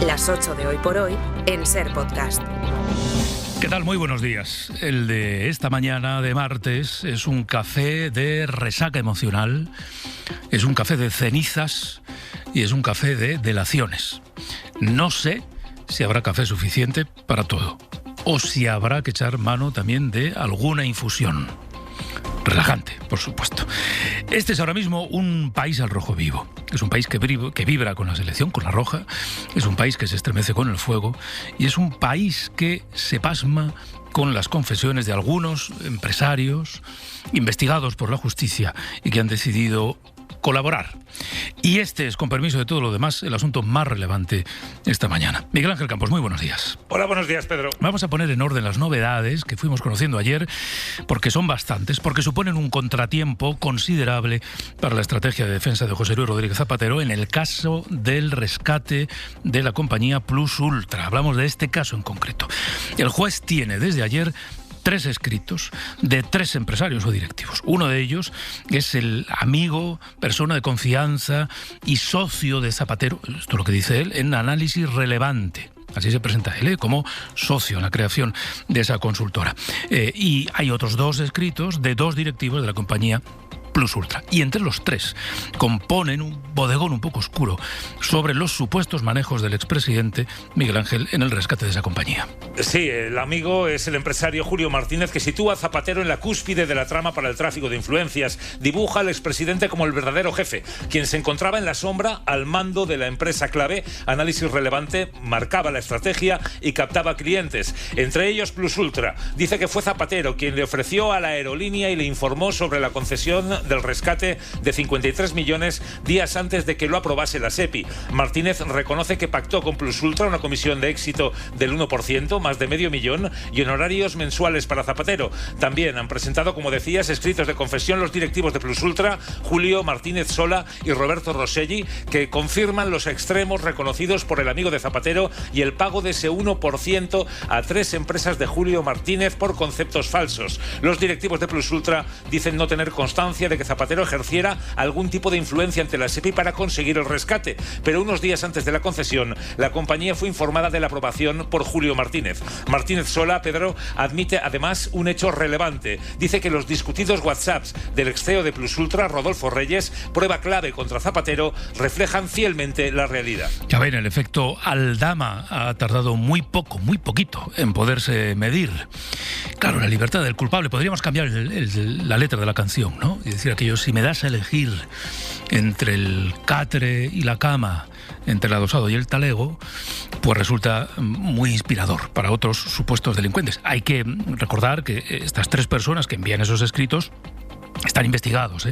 Las 8 de Hoy por Hoy en SER Podcast. ¿Qué tal? Muy buenos días. El de esta mañana de martes es un café de resaca emocional, es un café de cenizas y es un café de delaciones. No sé si habrá café suficiente para todo o si habrá que echar mano también de alguna infusión. Relajante, por supuesto. Este es ahora mismo un país al rojo vivo. Es un país que vibra con la selección, con la roja. Es un país que se estremece con el fuego. Y es un país que se pasma con las confesiones de algunos empresarios investigados por la justicia y que han decidido colaborar. Y este es, con permiso de todo lo demás, el asunto más relevante esta mañana. Miguel Ángel Campos, muy buenos días. Hola, buenos días, Pedro. Vamos a poner en orden las novedades que fuimos conociendo ayer, porque son bastantes, porque suponen un contratiempo considerable para la estrategia de defensa de José Luis Rodríguez Zapatero en el caso del rescate de la compañía Plus Ultra. Hablamos de este caso en concreto. El juez tiene desde ayer 3 escritos de 3 empresarios o directivos. Uno de ellos es el amigo, persona de confianza y socio de Zapatero, esto es lo que dice él, en Análisis Relevante. Así se presenta él, como socio en la creación de esa consultora. Y hay otros 2 escritos de 2 directivos de la compañía Plus Ultra. Y entre los 3 componen un bodegón un poco oscuro sobre los supuestos manejos del expresidente Miguel Ángel en el rescate de esa compañía. Sí, el amigo es el empresario Julio Martínez, que sitúa a Zapatero en la cúspide de la trama para el tráfico de influencias. Dibuja al expresidente como el verdadero jefe, quien se encontraba en la sombra al mando de la empresa clave. Análisis Relevante marcaba la estrategia y captaba clientes, entre ellos Plus Ultra. Dice que fue Zapatero quien le ofreció a la aerolínea y le informó sobre la concesión del rescate de 53 millones días antes de que lo aprobase la SEPI. Martínez reconoce que pactó con Plus Ultra una comisión de éxito del 1%, más de medio millón, y honorarios mensuales para Zapatero. También han presentado, como decías, escritos de confesión los directivos de Plus Ultra, Julio Martínez Sola y Roberto Rosselli, que confirman los extremos reconocidos por el amigo de Zapatero y el pago de ese 1% a 3 empresas de Julio Martínez por conceptos falsos. Los directivos de Plus Ultra dicen no tener constancia de que Zapatero ejerciera algún tipo de influencia ante la SEPI para conseguir el rescate, pero unos días antes de la concesión, la compañía fue informada de la aprobación por Julio Martínez. Martínez Sola, Pedro, admite además un hecho relevante. Dice que los discutidos WhatsApps del ex CEO de Plus Ultra, Rodolfo Reyes, prueba clave contra Zapatero, reflejan fielmente la realidad. A ver, el efecto Aldama ha tardado muy poquito en poderse medir. Claro, la libertad del culpable. Podríamos cambiar la letra de la canción, ¿no? Y decir aquello: si me das a elegir entre el catre y la cama, entre el adosado y el talego, pues resulta muy inspirador para otros supuestos delincuentes. Hay que recordar que estas 3 personas que envían esos escritos están investigados,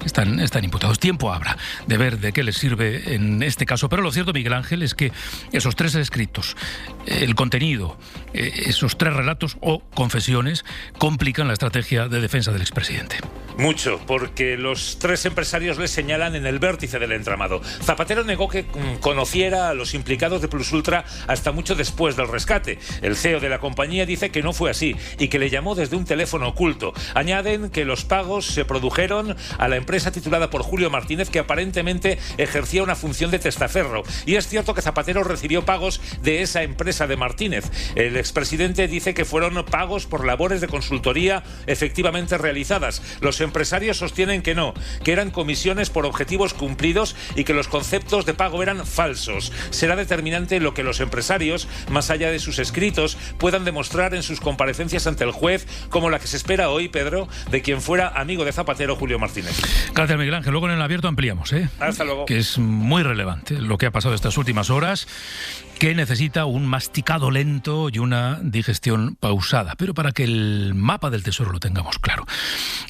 están imputados. Tiempo habrá de ver de qué les sirve en este caso. Pero lo cierto, Miguel Ángel, es que esos 3 escritos, el contenido, esos 3 relatos o confesiones complican la estrategia de defensa del expresidente. Mucho, porque los 3 empresarios le señalan en el vértice del entramado. Zapatero negó que conociera a los implicados de Plus Ultra hasta mucho después del rescate. El CEO de la compañía dice que no fue así y que le llamó desde un teléfono oculto. Añaden que los pagos se produjeron a la empresa titulada por Julio Martínez, que aparentemente ejercía una función de testaferro. Y es cierto que Zapatero recibió pagos de esa empresa de Martínez. El expresidente dice que fueron pagos por labores de consultoría efectivamente realizadas. Los empresarios sostienen que no, que eran comisiones por objetivos cumplidos y que los conceptos de pago eran falsos. Será determinante lo que los empresarios, más allá de sus escritos, puedan demostrar en sus comparecencias ante el juez, como la que se espera hoy, Pedro, de quien fuera amigo de Zapatero, Julio Martínez. Gracias, Miguel Ángel. Luego en el abierto ampliamos, Hasta luego. Que es muy relevante lo que ha pasado estas últimas horas, que necesita un masticado lento y una digestión pausada. Pero para que el mapa del tesoro lo tengamos claro,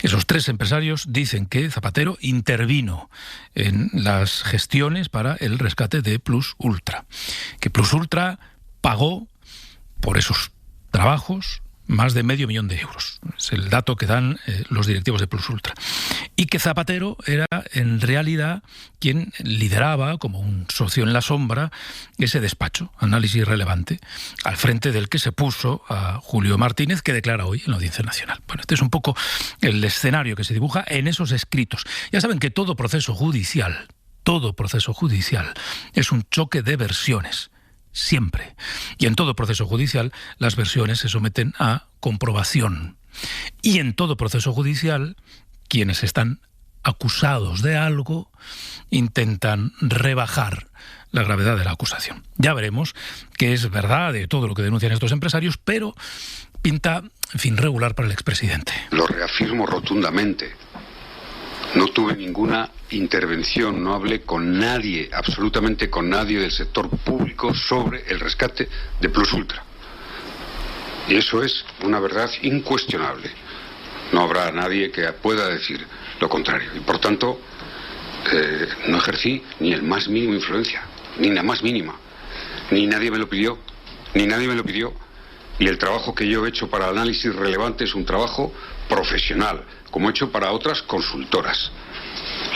esos 3 empresarios dicen que Zapatero intervino en las gestiones para el rescate de Plus Ultra, que Plus Ultra pagó por esos trabajos más de medio millón de euros. Es el dato que dan los directivos de Plus Ultra. Y que Zapatero era en realidad quien lideraba, como un socio en la sombra, ese despacho, Análisis Relevante, al frente del que se puso a Julio Martínez, que declara hoy en la Audiencia Nacional. Bueno, este es un poco el escenario que se dibuja en esos escritos. Ya saben que todo proceso judicial es un choque de versiones. siempre. Y en todo proceso judicial las versiones se someten a comprobación. Y en todo proceso judicial quienes están acusados de algo intentan rebajar la gravedad de la acusación. Ya veremos que es verdad de todo lo que denuncian estos empresarios, pero pinta, en fin, regular para el expresidente. Lo reafirmo rotundamente. No tuve ninguna intervención, no hablé con nadie, absolutamente con nadie del sector público sobre el rescate de Plus Ultra. Y eso es una verdad incuestionable. No habrá nadie que pueda decir lo contrario. Y por tanto, no ejercí ni el más mínimo influencia, ni la más mínima. Ni nadie me lo pidió, Y el trabajo que yo he hecho para Análisis Relevante es un trabajo profesional, como he hecho para otras consultoras.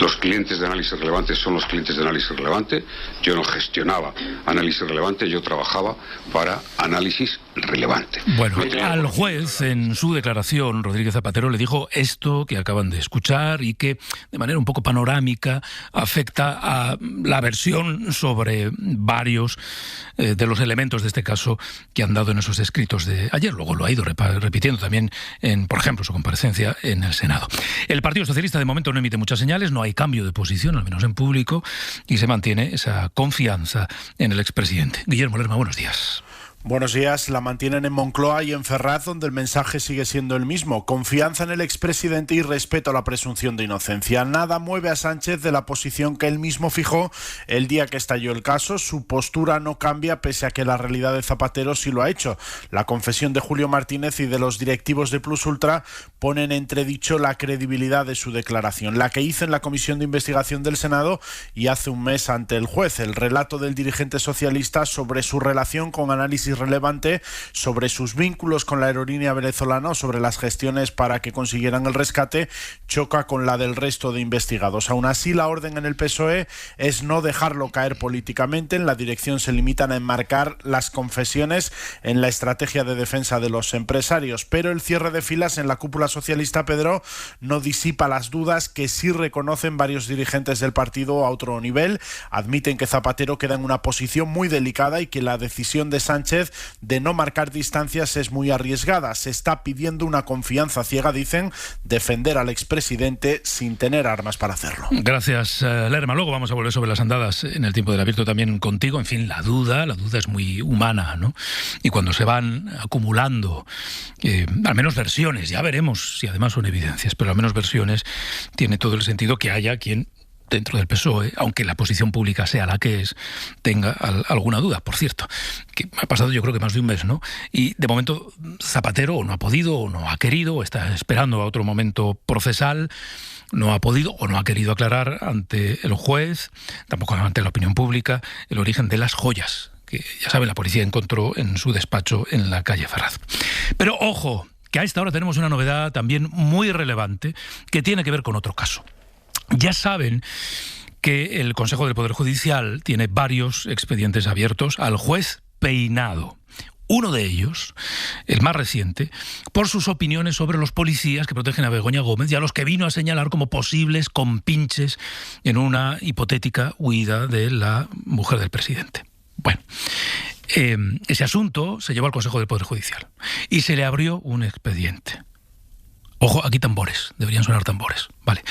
Los clientes de Análisis Relevante son los clientes de Análisis Relevante. Yo no gestionaba Análisis Relevante, yo trabajaba para Análisis Relevante. Bueno, al juez en su declaración Rodríguez Zapatero le dijo esto que acaban de escuchar y que de manera un poco panorámica afecta a la versión sobre varios de los elementos de este caso que han dado en esos escritos de ayer. Luego lo ha ido repitiendo también en, por ejemplo, su comparecencia en el Senado. El Partido Socialista de momento no emite muchas señales, no hay cambio de posición, al menos en público, y se mantiene esa confianza en el expresidente. Guillermo Lerma, buenos días. Buenos días. La mantienen en Moncloa y en Ferraz, donde el mensaje sigue siendo el mismo. Confianza en el expresidente y respeto a la presunción de inocencia. Nada mueve a Sánchez de la posición que él mismo fijó el día que estalló el caso. Su postura no cambia pese a que la realidad de Zapatero sí lo ha hecho. La confesión de Julio Martínez y de los directivos de Plus Ultra ponen en entredicho la credibilidad de su declaración. La que hizo en la Comisión de Investigación del Senado y hace un mes ante el juez. El relato del dirigente socialista sobre su relación con Análisis Relevante, sobre sus vínculos con la aerolínea venezolana, sobre las gestiones para que consiguieran el rescate, choca con la del resto de investigados. Aún así, la orden en el PSOE es no dejarlo caer políticamente. En la dirección se limitan a enmarcar las confesiones en la estrategia de defensa de los empresarios, pero el cierre de filas en la cúpula socialista, Pedro, no disipa las dudas que sí reconocen varios dirigentes del partido a otro nivel. Admiten que Zapatero queda en una posición muy delicada y que la decisión de Sánchez de no marcar distancias es muy arriesgada. Se está pidiendo una confianza ciega, dicen, defender al expresidente sin tener armas para hacerlo. Gracias, Lerma. Luego vamos a volver sobre las andadas en el tiempo del abierto también contigo. En fin, la duda es muy humana, ¿no? Y cuando se van acumulando, al menos versiones, ya veremos si además son evidencias, pero al menos versiones, tiene todo el sentido que haya quien dentro del PSOE, aunque la posición pública sea la que es, tenga alguna duda. Por cierto, que ha pasado yo creo que más de un mes, ¿no? Y de momento Zapatero o no ha podido, o no ha querido, o está esperando a otro momento procesal, no ha podido o no ha querido aclarar ante el juez, tampoco ante la opinión pública, el origen de las joyas que, ya saben, la policía encontró en su despacho en la calle Ferraz. Pero ojo, que a esta hora tenemos una novedad también muy relevante que tiene que ver con otro caso. Ya saben que el Consejo del Poder Judicial tiene varios expedientes abiertos al juez Peinado. Uno de ellos, el más reciente, por sus opiniones sobre los policías que protegen a Begoña Gómez y a los que vino a señalar como posibles compinches en una hipotética huida de la mujer del presidente. Bueno, ese asunto se llevó al Consejo del Poder Judicial y se le abrió un expediente. Ojo, aquí tambores, deberían sonar tambores, vale.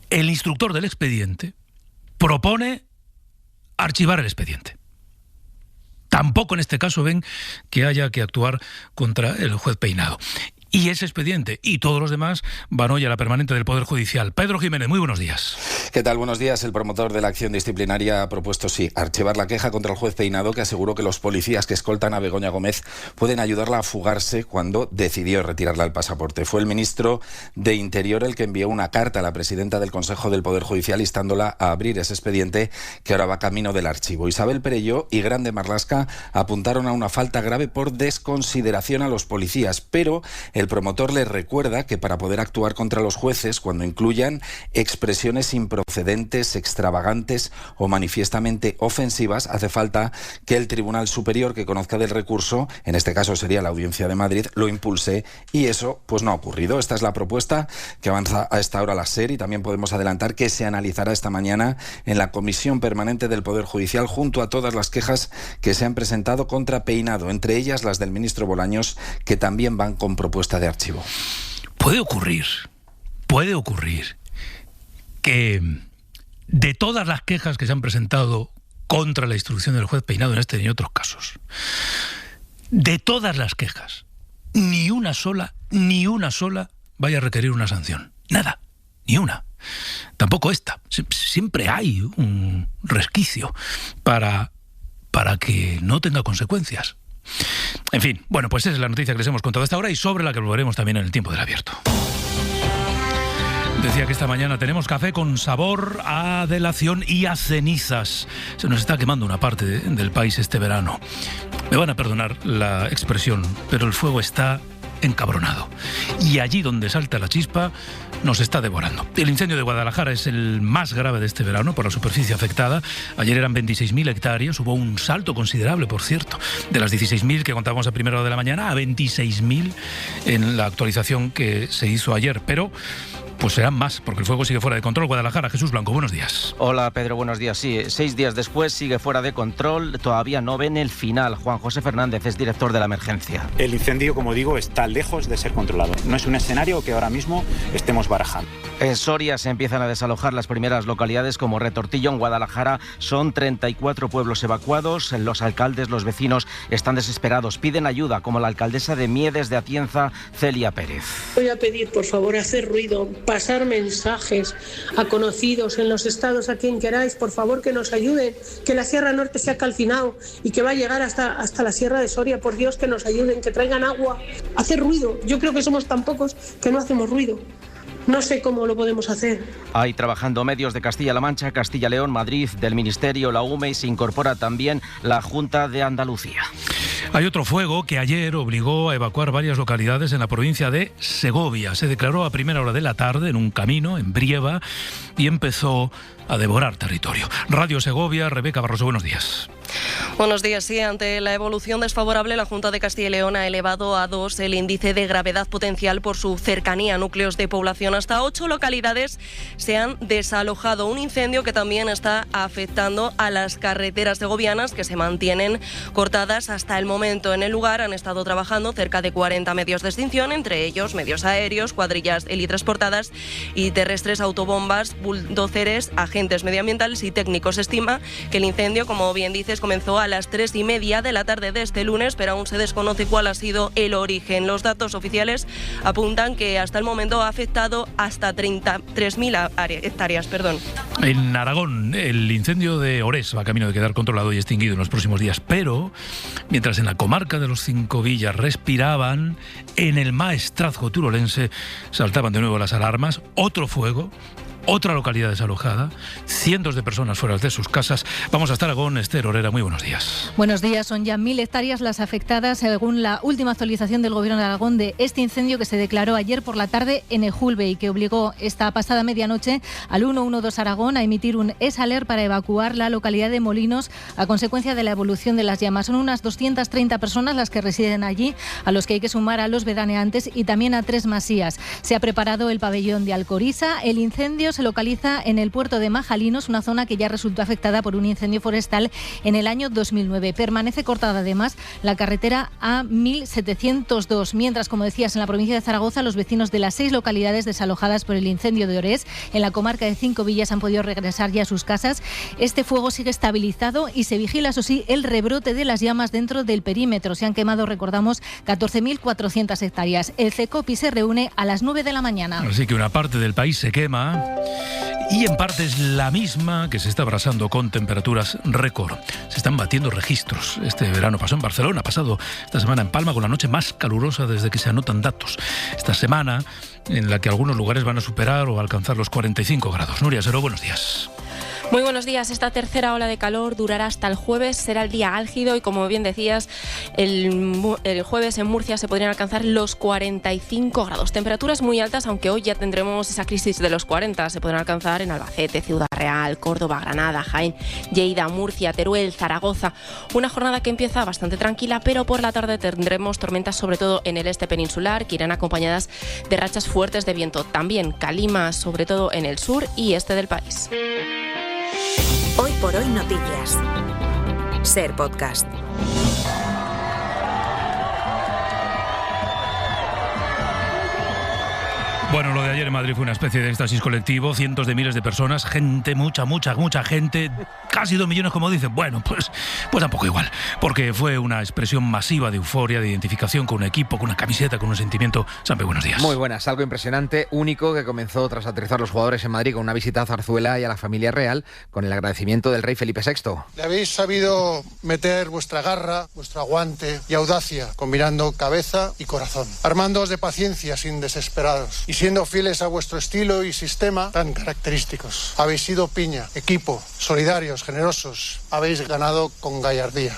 El instructor del expediente propone archivar el expediente. Tampoco en este caso ven que haya que actuar contra el juez Peinado. Y ese expediente y todos los demás van hoy a la permanente del Poder Judicial. Pedro Jiménez, muy buenos días. ¿Qué tal? Buenos días. El promotor de la acción disciplinaria ha propuesto, sí, archivar la queja contra el juez Peinado, que aseguró que los policías que escoltan a Begoña Gómez pueden ayudarla a fugarse cuando decidió retirarle el pasaporte. Fue el ministro de Interior el que envió una carta a la presidenta del Consejo del Poder Judicial instándola a abrir ese expediente que ahora va camino del archivo. Isabel Perelló y Grande Marlaska apuntaron a una falta grave por desconsideración a los policías, pero el promotor les recuerda que para poder actuar contra los jueces, cuando incluyan expresiones impropias procedentes, extravagantes o manifiestamente ofensivas, hace falta que el Tribunal Superior que conozca del recurso, en este caso sería la Audiencia de Madrid, lo impulse, y eso pues no ha ocurrido. Esta es la propuesta que avanza a esta hora la SER, y también podemos adelantar que se analizará esta mañana en la Comisión Permanente del Poder Judicial junto a todas las quejas que se han presentado contra Peinado, entre ellas las del ministro Bolaños, que también van con propuesta de archivo. Puede ocurrir que de todas las quejas que se han presentado contra la instrucción del juez Peinado en este y en otros casos, de todas las quejas, ni una sola vaya a requerir una sanción. Nada, ni una. Tampoco esta. Siempre hay un resquicio para que no tenga consecuencias. En fin, bueno, pues esa es la noticia que les hemos contado hasta ahora y sobre la que volveremos también en el tiempo del abierto. Decía que esta mañana tenemos café con sabor a delación y a cenizas. Se nos está quemando una parte del país este verano. Me van a perdonar la expresión, pero el fuego está encabronado. Y allí donde salta la chispa, nos está devorando. El incendio de Guadalajara es el más grave de este verano por la superficie afectada. Ayer eran 26.000 hectáreas. Hubo un salto considerable, por cierto, de las 16.000 que contábamos a primera hora de la mañana a 26.000 en la actualización que se hizo ayer. Pero pues serán más, porque el fuego sigue fuera de control. Guadalajara, Jesús Blanco, buenos días. Hola, Pedro, buenos días. Sí, 6 días después sigue fuera de control. Todavía no ven el final. Juan José Fernández es director de la emergencia. El incendio, como digo, está lejos de ser controlado. No es un escenario que ahora mismo estemos barajando. En Soria se empiezan a desalojar las primeras localidades como Retortillo. En Guadalajara son 34 pueblos evacuados. Los alcaldes, los vecinos están desesperados. Piden ayuda, como la alcaldesa de Miedes de Atienza, Celia Pérez. Voy a pedir, por favor, hacer ruido, pasar mensajes a conocidos en los estados, a quien queráis, por favor, que nos ayuden, que la Sierra Norte se ha calcinado y que va a llegar hasta la Sierra de Soria. Por Dios, que nos ayuden, que traigan agua. Hacer ruido. Yo creo que somos tan pocos que no hacemos ruido. No sé cómo lo podemos hacer. Hay trabajando medios de Castilla-La Mancha, Castilla-León, Madrid, del Ministerio, la UME, y se incorpora también la Junta de Andalucía. Hay otro fuego que ayer obligó a evacuar varias localidades en la provincia de Segovia. Se declaró a primera hora de la tarde en un camino, en Brieva, y empezó a devorar territorio. Radio Segovia, Rebeca Barroso, buenos días. Buenos días. Sí, ante la evolución desfavorable, la Junta de Castilla y León ha elevado a 2 el índice de gravedad potencial por su cercanía a núcleos de población. Hasta 8 localidades se han desalojado. Un incendio que también está afectando a las carreteras segovianas, que se mantienen cortadas hasta el momento. En el lugar han estado trabajando cerca de 40 medios de extinción, entre ellos medios aéreos, cuadrillas helitransportadas y terrestres, autobombas, bulldóceres, agentes medioambientales y técnicos. Se estima que el incendio, como bien dices, comenzó a las 3:30 de la tarde de este lunes, pero aún se desconoce cuál ha sido el origen. Los datos oficiales apuntan que hasta el momento ha afectado hasta 33.000 hectáreas. En Aragón, el incendio de Orés va camino de quedar controlado y extinguido en los próximos días, pero mientras en la comarca de los Cinco Villas respiraban, en el maestrazgo turolense saltaban de nuevo las alarmas. Otro fuego, otra localidad desalojada, cientos de personas fuera de sus casas. Vamos hasta Aragón. Esther Orera, muy buenos días. Buenos días. Son ya 1.000 hectáreas las afectadas, según la última actualización del Gobierno de Aragón, de este incendio que se declaró ayer por la tarde en Ejulbe y que obligó esta pasada medianoche al 112 Aragón a emitir un ES-Alert para evacuar la localidad de Molinos a consecuencia de la evolución de las llamas. Son unas 230 personas las que residen allí, a los que hay que sumar a los veraneantes y también a 3 masías. Se ha preparado el pabellón de Alcoriza. El incendio se localiza en el puerto de Majalinos, una zona que ya resultó afectada por un incendio forestal en el año 2009. Permanece cortada además la carretera A1702, mientras, como decías, en la provincia de Zaragoza, los vecinos de las 6 localidades desalojadas por el incendio de Orés en la comarca de Cinco Villas han podido regresar ya a sus casas. Este fuego sigue estabilizado y se vigila, eso sí, el rebrote de las llamas dentro del perímetro. Se han quemado, recordamos, 14.400 hectáreas. El CECOPI se reúne a las 9 de la mañana. Así que una parte del país se quema y en parte es la misma que se está abrasando con temperaturas récord. Se están batiendo registros. Este verano pasó en Barcelona, ha pasado esta semana en Palma con la noche más calurosa desde que se anotan datos. Esta semana en la que algunos lugares van a superar o alcanzar los 45 grados. Nuria Seró, buenos días. Muy buenos días. Esta tercera ola de calor durará hasta el jueves. Será el día álgido y, como bien decías, el jueves en Murcia se podrían alcanzar los 45 grados. Temperaturas muy altas, aunque hoy ya tendremos esa crisis de los 40. Se podrán alcanzar en Albacete, Ciudad Real, Córdoba, Granada, Jaén, Lleida, Murcia, Teruel, Zaragoza. Una jornada que empieza bastante tranquila, pero por la tarde tendremos tormentas, sobre todo en el este peninsular, que irán acompañadas de rachas fuertes de viento. También calimas, sobre todo en el sur y este del país. Hoy por hoy noticias. Ser Podcast. Bueno, lo de ayer en Madrid fue una especie de éxtasis colectivo, cientos de miles de personas, gente, mucha gente, casi 2 millones como dicen. Bueno, pues tampoco igual, porque fue una expresión masiva de euforia, de identificación con un equipo, con una camiseta, con un sentimiento. Sampe, buenos días. Muy buenas, algo impresionante, único, que comenzó tras aterrizar los jugadores en Madrid con una visita a Zarzuela y a la familia real, con el agradecimiento del rey Felipe VI. Le habéis sabido meter vuestra garra, vuestro aguante y audacia, combinando cabeza y corazón, armándoos de paciencia sin desesperados y siendo fieles a vuestro estilo y sistema tan característicos. Habéis sido piña, equipo, solidarios, generosos. Habéis ganado con gallardía.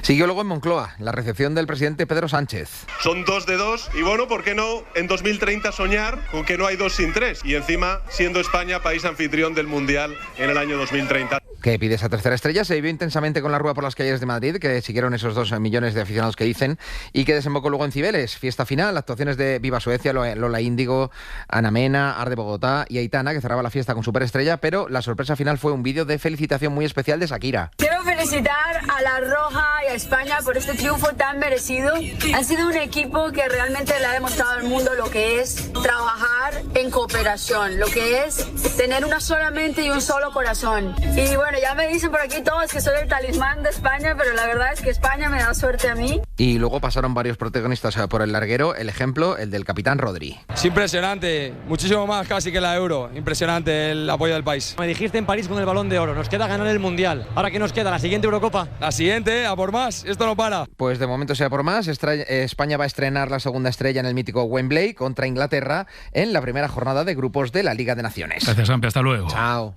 Siguió luego en Moncloa la recepción del presidente Pedro Sánchez. Son 2 de 2 y bueno, ¿por qué no en 2030 soñar con que no hay 2 sin 3? Y encima siendo España país anfitrión del Mundial en el año 2030. Que pide esa tercera estrella se vivió intensamente con la rueda por las calles de Madrid, que siguieron esos 2 millones de aficionados que dicen, y que desembocó luego en Cibeles. Fiesta final, actuaciones de Viva Suecia, Lola Índigo, Ana Mena, Arde Bogotá y Aitana, que cerraba la fiesta con superestrella, pero la sorpresa final fue un vídeo de felicitación muy especial de Shakira. Quiero felicitar a La Roja y a España por este triunfo tan merecido. Han sido un equipo que realmente le ha demostrado al mundo lo que es trabajar en cooperación, lo que es tener una sola mente y un solo corazón. Y bueno, ya me dicen por aquí todos que soy el talismán de España, pero la verdad es que España me da suerte a mí. Y luego pasaron varios protagonistas por el larguero, el ejemplo, el del capitán Rodri. Es impresionante, muchísimo más casi que la Euro, impresionante el apoyo del país. Me dijiste en París con el Balón de Oro, nos queda ganar el Mundial. ¿Ahora qué nos queda? ¿La siguiente Eurocopa? La siguiente, a por más, esto no para. Pues de momento sea por más, España va a estrenar la segunda estrella en el mítico Wembley contra Inglaterra en la primera jornada de grupos de la Liga de Naciones. Gracias, Sampe, hasta luego. Chao.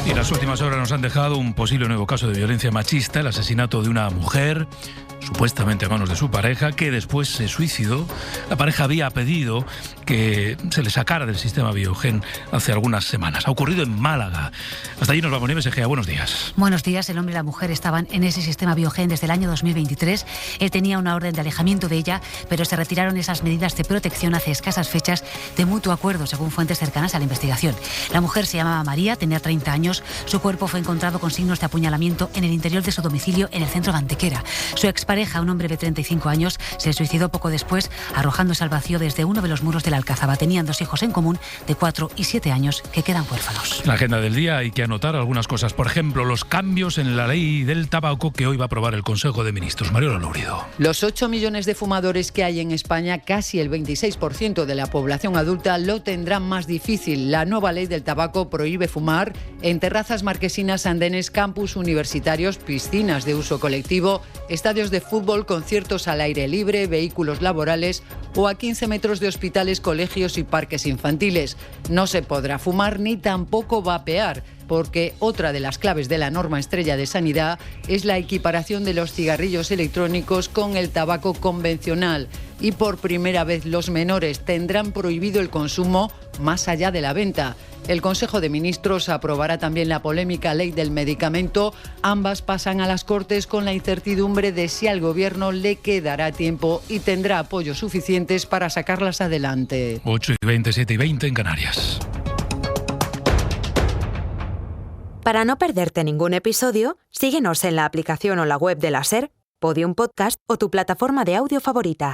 Y las últimas horas nos han dejado un posible nuevo caso de violencia machista, el asesinato de una mujer, supuestamente a manos de su pareja, que después se suicidó. La pareja había pedido que se le sacara del sistema Biogen hace algunas semanas. Ha ocurrido en Málaga. Hasta allí nos vamos, Nieves Egea. Buenos días. Buenos días. El hombre y la mujer estaban en ese sistema Biogen desde el año 2023. Él tenía una orden de alejamiento de ella, pero se retiraron esas medidas de protección hace escasas fechas de mutuo acuerdo, según fuentes cercanas a la investigación. La mujer se llamaba María, tenía 30 años. Su cuerpo fue encontrado con signos de apuñalamiento en el interior de su domicilio en el centro de Antequera. Su expareja, un hombre de 35 años, se suicidó poco después, arrojándose al vacío desde uno de los muros de la Alcazaba. Tenían 2 hijos en común de 4 y 7 años que quedan huérfanos. En la agenda del día hay que anotar algunas cosas. Por ejemplo, los cambios en la ley del tabaco que hoy va a aprobar el Consejo de Ministros. Mariola Lourido. Los 8 millones de fumadores que hay en España, casi el 26% de la población adulta, lo tendrán más difícil. La nueva ley del tabaco prohíbe fumar en terrazas marquesinas, andenes, campus universitarios, piscinas de uso colectivo, estadios de fútbol, conciertos al aire libre, vehículos laborales o a 15 metros de hospitales, colegios y parques infantiles. No se podrá fumar ni tampoco vapear, porque otra de las claves de la norma estrella de sanidad es la equiparación de los cigarrillos electrónicos con el tabaco convencional. Y por primera vez los menores tendrán prohibido el consumo más allá de la venta. El Consejo de Ministros aprobará también la polémica ley del medicamento. Ambas pasan a las Cortes con la incertidumbre de si al Gobierno le quedará tiempo y tendrá apoyos suficientes para sacarlas adelante. 8:20, 7:20 en Canarias. Para no perderte ningún episodio, síguenos en la aplicación o la web de la SER, Podium Podcast o tu plataforma de audio favorita.